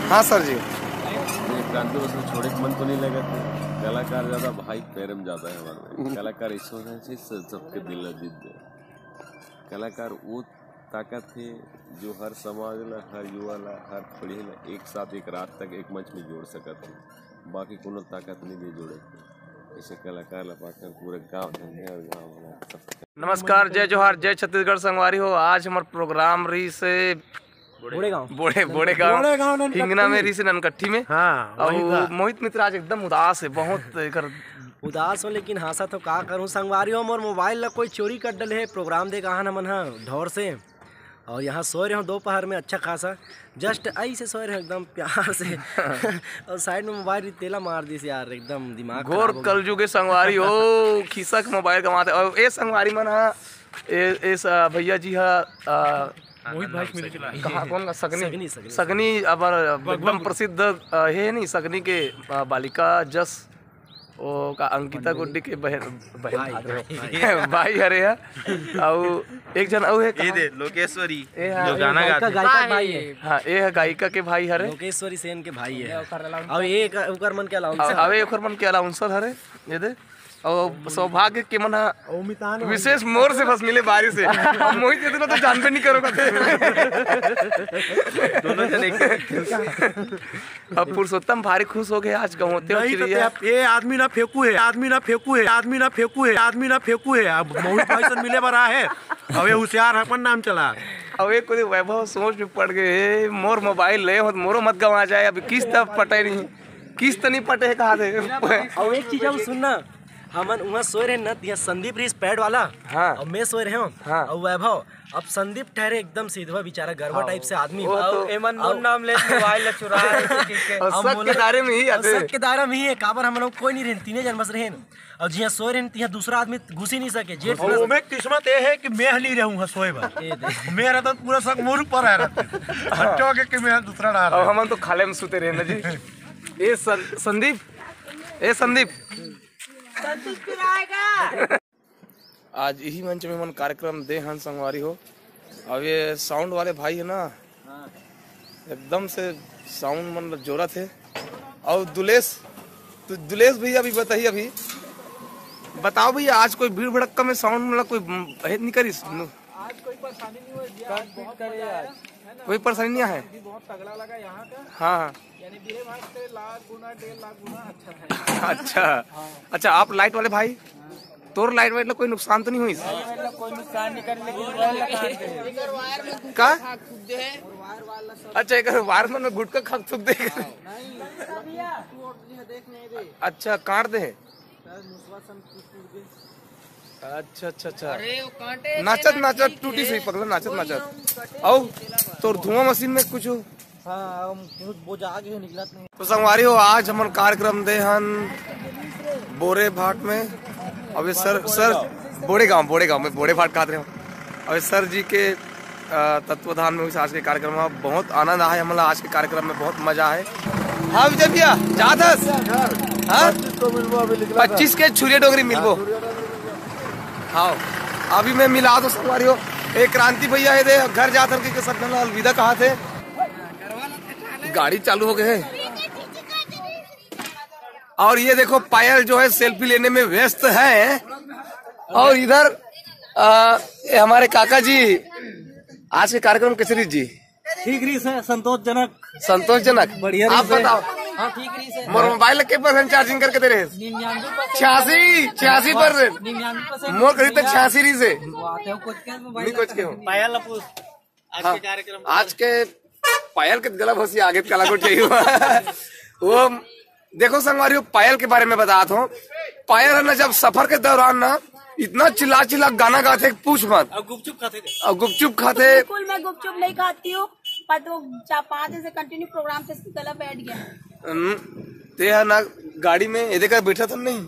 हाँ सर जी। क्रांति बस में छोड़े के मन तो नहीं लगा था। कलाकार ज्यादा भाई पैर में जाता है हमारे। कलाकार इस होना चाहिए सबके दिल जीत दे। कलाकार वो ताकत है जो हर समाज ला, हर युवा ला, हर पीढ़ी ला एक साथ एक रात तक एक मंच में जोड़ सकते हैं। बाकी कोनो ताकत नहीं दे जोड़े। इसे कलाकार ला पाकर पूरे गांव धंधे और गांव। नमस्कार, जय जोहार, जय छत्तीसगढ़ संगवारी हो। आज हमारे प्रोग्राम रही से बोड़े गाँव हिंगना में रही से ननकट्ठी में। हाँ, और मोहित मित्र आज एकदम उदास है, बहुत उदास हो, लेकिन हंसा तो का करूँ संगवारी हो। मोर मोबाइल ला कोई चोरी कर डले है। प्रोग्राम दे कहा मन है ढोर से, और यहाँ सो रहे हो दोपहर में अच्छा खासा, जस्ट ऐसे सो रहे हो एकदम प्यार से और साइड में मोबाइल तेला मार दी से यार, एकदम दिमाग घोर कलजुगे संगवारी हो। खिसक मोबाइल कमाते और ये संगवारी मन है भैया जी है मोहित भाई मिले चला कहाँ कौन का सगनी अब एकदम प्रसिद्ध है नहीं सगनी के बालिका जस ओ का अंकिता गुड्डी के भाई हरे है। और एक जन और है ये दे लोकेश्वरी जो गाना गाता भाई है। हाँ, ये है गायिका के भाई हरे, लोकेश्वरी सेन के भाई है। और ये ओकर मन के अलाउंसर हरे ये दे। और सौभाग्य के मन विशेष मोर से बस मिले बारिश से। अब मोहित इतना तो जानबे नहीं करोगे दोनों जने अब पुरुषोत्तम भारी खुश हो गए आज कहते हो। ये आदमी ना फेंकू है, आदमी ना फेंकू है, आदमी ना फेंकू है, आदमी ना फेंकू है। अब मोहित भाई से मिले बरा है। अब ये होशियार अपन नाम चला। अब एक कोई वैभव सोच में पड़ गए, मोर मोबाइल ले मोरो मत गवा जाए। अभी किस्त पटे नहीं, किस्त नहीं पटे कहा थे। और एक चीज अब सुनना, हमन वहाँ सोए रहे न, यहाँ संदीप रही पैड वाला। हाँ। और मैं सोए रहे हूँ। हाँ। और वैभव अब संदीप ठहरे एकदम सीधा बेचारा गरबा टाइप से आदमी। नाम ले मोबाइल चुरा के दायरे में ही आते, के दायरे में ही है। काबर हम लोग कोई नहीं रहे, तीने जन बस रहे। और जिया सोए रहे यहाँ दूसरा आदमी घुस ही नहीं सके। जेठ में किस्मत ये है कि मैं नहीं रहूँगा सोए बार मेरा तो पूरा सब मोर ऊपर है हटो के मैं दूसरा डाल। और हम तो खाले में सुते रहे ना जी। ये संदीप, ये संदीप आज यही मंच में मन कार्यक्रम दे हन संगवारी हो। अब ये साउंड वाले भाई है ना, एकदम से साउंड मन जोरा थे। और दुलेश भैया अभी बताइए, अभी बताओ भैया आज कोई भीड़ भड़क्का में साउंड मतलब कोई नहीं करी? आज कोई परेशानी नहीं हुई, कोई परेशानी नहीं है। बहुत तगड़ा लगा यहाँ का। हाँ, यानी बिरे भाग से लाख गुना 1.5 लाख गुना अच्छा था। अच्छा आप लाइट वाले भाई, तोर लाइट वाइट कोई नुकसान तो नहीं हुई? कोई नुकसान नहीं कर, लेकिन का अच्छा एक वायर में गुटका खा थूक दे। अच्छा काट दे। अच्छा नाचत टूटी सही पगला नाचत। और तोर धुआं मशीन में कुछ तो संगवारी हो। आज हमारे कार्यक्रम दे हन बोरे भाट में। अब सर बोड़े गांव में बोड़े भाट कहते रहे। और सर जी के तत्वाधान में आज के कार्यक्रम में बहुत आनंद आया। हमारा आज के कार्यक्रम में बहुत मजा है। हाँ विजय भैया जादस 25 के छुरिया डोगरी मिलबो। हाँ अभी मैं मिला दो संगवारी हो। एक क्रांति भैया है दे घर जाकर के सब अलविदा कहा थे। गाड़ी चालू हो गए है। और ये देखो पायल जो है सेल्फी लेने में व्यस्त है। और इधर हमारे काका जी आज के कार्यक्रम कैसे रही जी? ठीक रही है, संतोषजनक बढ़िया। आप बताओ। हाँ ठीक रही है। मोर मोबाइल के % चार्जिंग करके दे रहे? 86% मोर करीब तक 86 रही से कुछ के पायल आज के पायल के गला भसी आगे कला को चाहिए। वो देखो संगवारी पायल के बारे में बताता हूँ। पायल है ना जब सफर के दौरान ना इतना चिल्ला गाना गाते पूछ मत। और गुपचुप खाते। बिल्कुल मैं गुपचुप नहीं खाती हूँ, पर तो 4-5 दिन से कंटिन्यू प्रोग्राम से गला बैठ गया। ते है ना गाड़ी में ये देखकर बैठा था नहीं,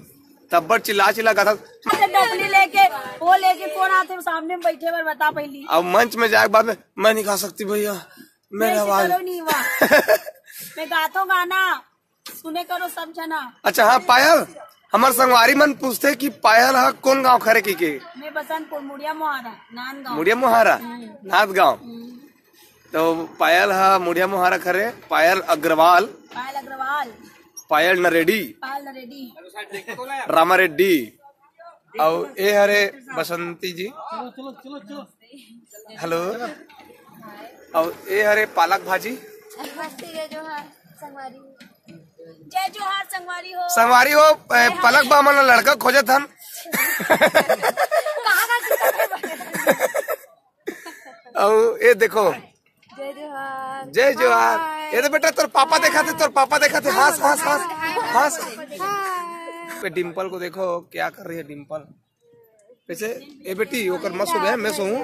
तब बड़ चिल्ला गाता। डबली लेके वो लेके कौन आते सामने में बैठे पर बता पहली। अब मंच में जाए बाद में मैं नहीं खा सकती भैया, मेरा आवाज नहीं हुआ। मैं गाता हूँ गाना, सुने करो सब जना। अच्छा हाँ पायल, हमारे संगवारी मन पूछते कि पायल हा कौन गांव खरे की के? मैं बसंतपुर मुड़िया मोहारा नांदगांव। मुड़िया मोहारा नांदगांव। तो पायल हा मुड़िया मुहारा खरे पायल अग्रवाल पायल नरेडी रामा रेड्डी और ए हरे बसंती जी हेलो और ए हरे पालक भाजी जय जोहार संगवारी हो पलक बा मन लड़का खोजे थन और ये देखो जय जोहार ये तो बेटा तोर पापा देखा थे हंस हंस हंस हंस पे डिम्पल को देखो क्या कर रही है डिम्पल वैसे ए बेटी ओकर मत सुबह मैं सोऊं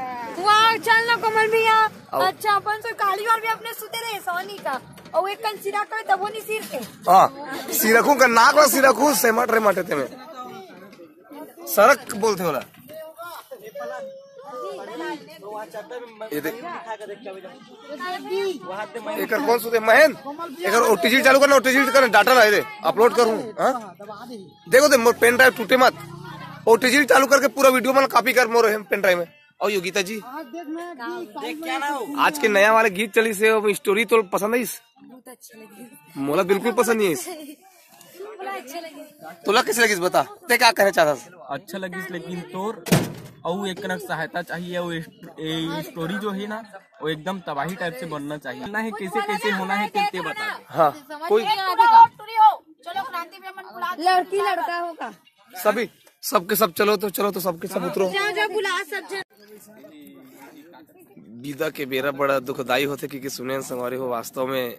वाह चल ना कमल भैया अच्छा अपन तो काली बार भी अपने सुते रहे सोनी का और एक कल सिरा करे तब वो नहीं सिर के हां सिरखू का नाक वा सिरखू सेमट रे मटे ते में सड़क बोलते होला ये देख एकर कौन सुते महन एकर ओटीजी चालू करना ओटीजी करना डाटा रहे दे अपलोड करूं हां देखो दे मोर पेन ड्राइव टूटे मत ओटीजी चालू करके पूरा वीडियो में कॉपी कर मोर पेन ड्राइव में। और योगिता जी आज के नया वाले गीत चली से स्टोरी तो पसंद है इस मोला बिल्कुल पसंद नहीं है इस तोला कैसे लगी बता ते क्या कहना चाहता अच्छा लगी लेकिन तोर और एक कनक सहायता चाहिए और स्टोरी जो है ना वो एकदम तबाही टाइप से बनना चाहिए ना है कैसे कैसे होना है ते बता। हाँ कोई लड़की लड़का होगा सभी सबके सब चलो तो सबके सब उतरो। विदा के बेरा बड़ा दुखदाई होते क्योंकि सुने संगवारी हो वास्तव में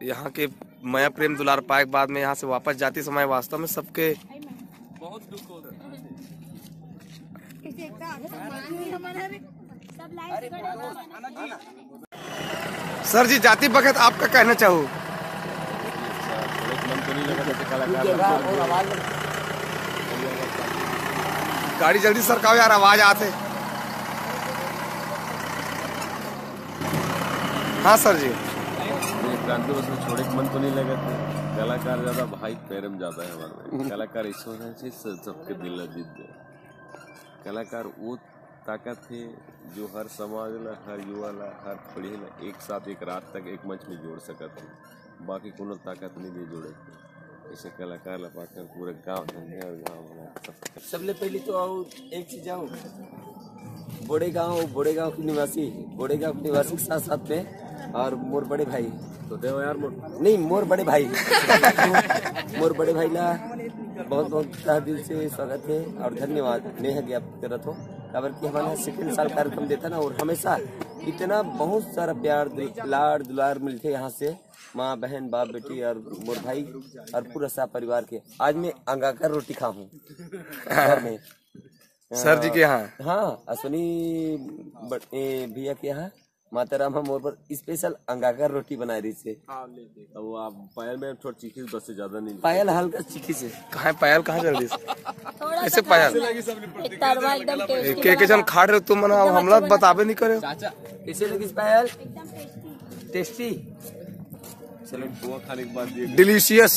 यहाँ के माया प्रेम दुलार पाए बाद में यहाँ से वापस जाते समय वास्तव में सबके बहुत दुख हो रहा है। सर जी जाति बखत आपका कहना चाहूँ गाड़ी जल्दी सरकाओ यार आवाज आते। हाँ सर जी क्रांति बस में छोड़े मन तो नहीं लगा था। कलाकार ज्यादा भाई पैरम ज्यादा है हमारे में। कलाकार इस होना चाहिए सबके दिल जीत दे। कलाकार वो ताकत है जो हर समाज ला हर युवा ला हर पीढ़ी ला एक साथ एक रात तक एक मंच में जोड़ सकते हैं। बाकी कोनो ताकत नहीं दे जोड़े ऐसे कलाकार ला पाकर पूरे गांव धंधे और गांव सबले पहले तो एक चीज आओ बोड़े गांव के निवासी के साथ साथ में और मोर बड़े भाई तो देव यार नहीं मोर बड़े भाई ला बहुत बहुत दिल से स्वागत है और धन्यवाद नेह ज्ञापित करत हो खबर की हमारा सेकंड साल कार्यक्रम देता ना और हमेशा इतना बहुत सारा प्यार लाड़ दुलार मिलते यहाँ से माँ बहन बाप बेटी और मोर भाई और पूरा सा परिवार के। आज मैं अंगाकर रोटी खाऊं घर में सर जी के यहाँ हाँ अश्विनी भैया के यहाँ माता राम मोर पर स्पेशल अंगाकर रोटी बना रही से। अब आप पायल में थोड़ा चीखी बस से ज्यादा नहीं पायल हल्का चीखी से कहाँ पायल कहाँ चल रही ऐसे पायल के जन खा रहे हो तुम मना हमला बताबे नहीं करे कैसे लगी पायल टेस्टी चलो खाने के बाद डिलीशियस